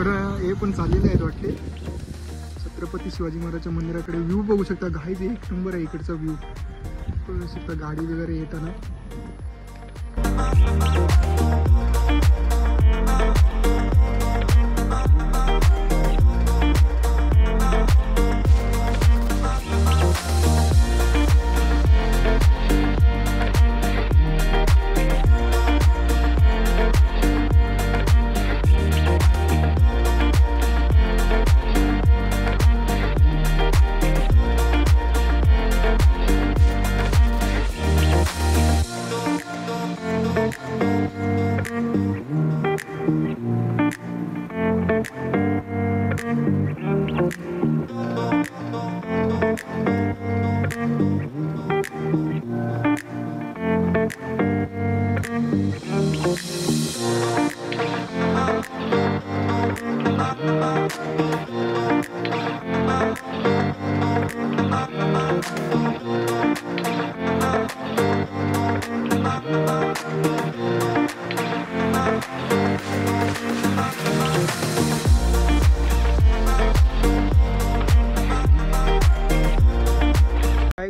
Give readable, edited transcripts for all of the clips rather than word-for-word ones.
इकडं हे पण चाललेले आहेत वाटते. छत्रपती शिवाजी महाराजच्या मंदिराकडे व्ह्यू बघू शकता. घाईच एक नंबर आहे इकडचा व्ह्यू. बघू शकता गाडी वगैरे येताना.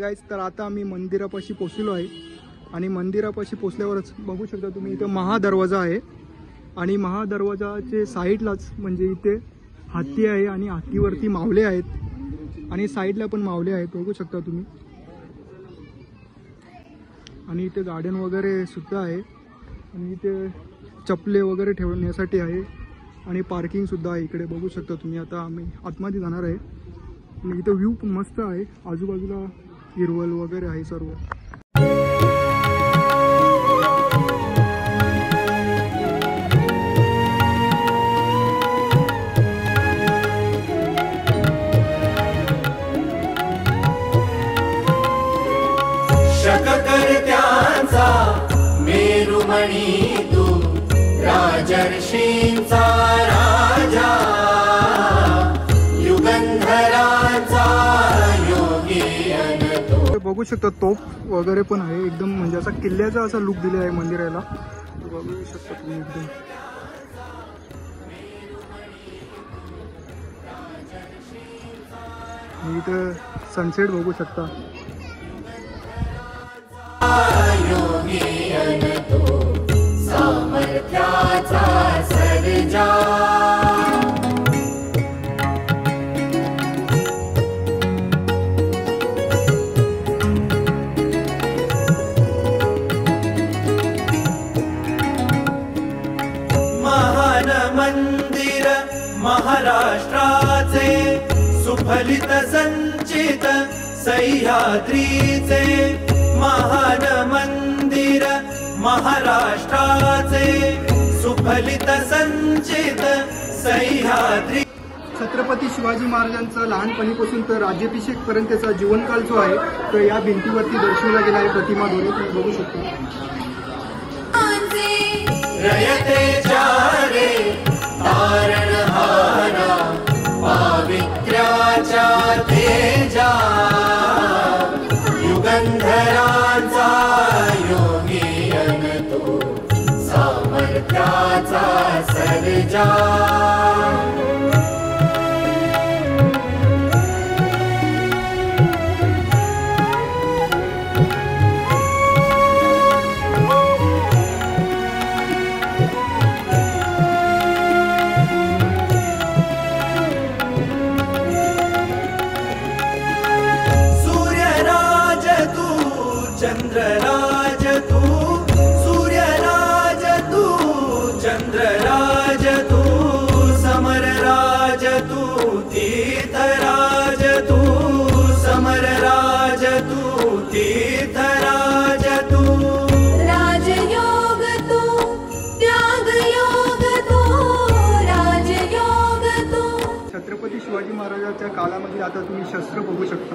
गाइस, तर आता आम्ही मंदिरापाशी पोहोचलो आहे आणि मंदिरापाशी पोहोचल्यावरच बघू शकता तुम्ही इथे महादरवाजा आहे आणि महादरवाजाचे साईडलाच म्हणजे इथे हत्ती आहे आणि हत्तीवरती मावले आहेत आणि साईडला पण मावले आहेत बघू शकता तुम्ही. आणि इथे गार्डन वगैरे सुद्धा आहे आणि इथे चपले वगैरे ठेवण्यासाठी आहे आणि पार्किंग सुद्धा आहे इकडे बघू शकता तुम्ही. आता आम्ही आतमध्ये जाणार आहे आणि इथे व्ह्यू पण मस्त आहे. आजूबाजूला हिरवळ वगैरे आहे सर्व. शककर्त्यांचा मेरुमणी तू, राजर्षींचा राजा, युगंधरांचा योगी. बघू शकता तोफ वगैरे पण आहे एकदम म्हणजे असा किल्ल्याचा असा लुक दिला आहे मंदिराला. बघू शकता तुम्ही एकदम. इथं सनसेट बघू शकता. सामर्थ्याचा सर्जा, महान मंदिर महाराष्ट्राचे, सुफलित संचित सह्याद्रीचे. महान मंदिर महाराष्ट्राचे, सुफलित संचित सह्याद्री. छत्रपती शिवाजी महाराजांचा लहानपणीपासून तर राज्याभिषेक पर्यंतचा जीवनकाल जो आहे तो या भिंतीवरती दर्शवला गेला आहे प्रतिमाद्वारे. तुम्ही बघू शकता. रयतेच्या रे तारणहारा, पावित्र्याच्या तेजा, युगंधरांचा योगी अनतो, सामर्थ्याचा सर्जा. चंद्रराज तू, सूर्यराज तू, चंद्रराज तू, समरराज तू, तीर्थराज तू, समरराज तू, तीर्थराज तू. राजयोग तू, त्यागयोग तू, राजयोग तू. छत्रपती शिवाजी महाराजांच्या काळामध्ये आता तुम्ही शस्त्र बघू शकता.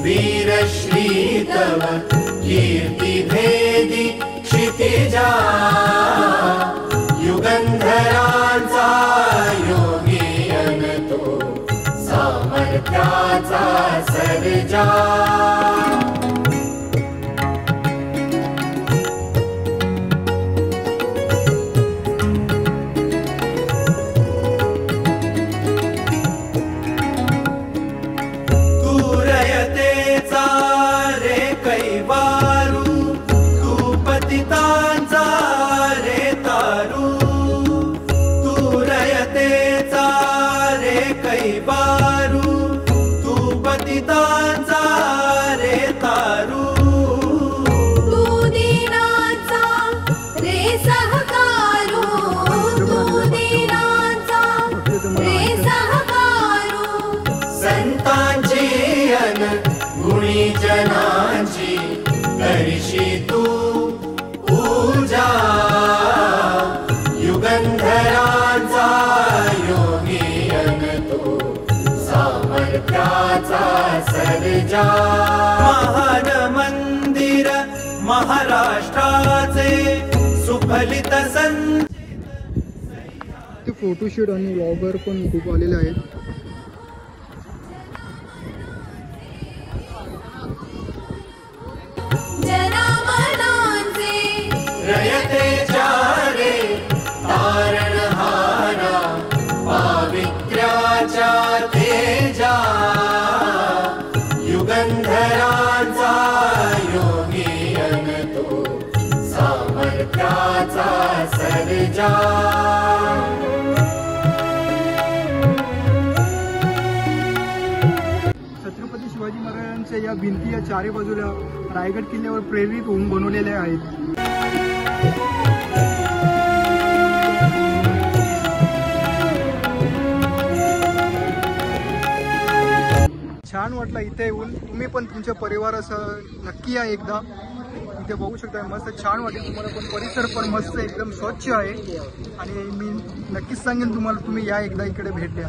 वीरश्री तव कीर्ति भेदी क्षितिजा, युगंधरांचा योगी अनतो, सामर्थ्याचा सर्जा. कैवारू तू पतितांचा रे तारू तू दीनांचा रे सहकारू तू दीनांचा रे सहकारू संतांची अन गुणी जनांची करशी तू पूजा युगंधरांचा योगी अन तू सामर्थ्याचा सर्जा महान मंदिर महाराष्ट्राचे सुफलित संत ते फोटोशूट आणि व्लॉगर पण खूप आलेले आहेत. जनामनांचे रयतेच्या रे तारणहारा पावित्र्याच्या तेजा युगंधरांचा योगी अन तू सामर्थ्याचा सर्जा छत्रपती शिवाजी महाराजांच्या या भिंती या चारी बाजूला रायगड किल्ल्यावर प्रेरित होऊन बनवलेल्या आहेत. छान वाटलं इथे येऊन. तुम्ही पण तुमच्या परिवारासह नक्की या एकदा. इथे बघू शकता मस्त छान वाटेल तुम्हाला पण. परिसर पण मस्त एकदम स्वच्छ आहे आणि मी नक्कीच सांगेन तुम्हाला तुम्ही या एकदा इकडे भेट द्या.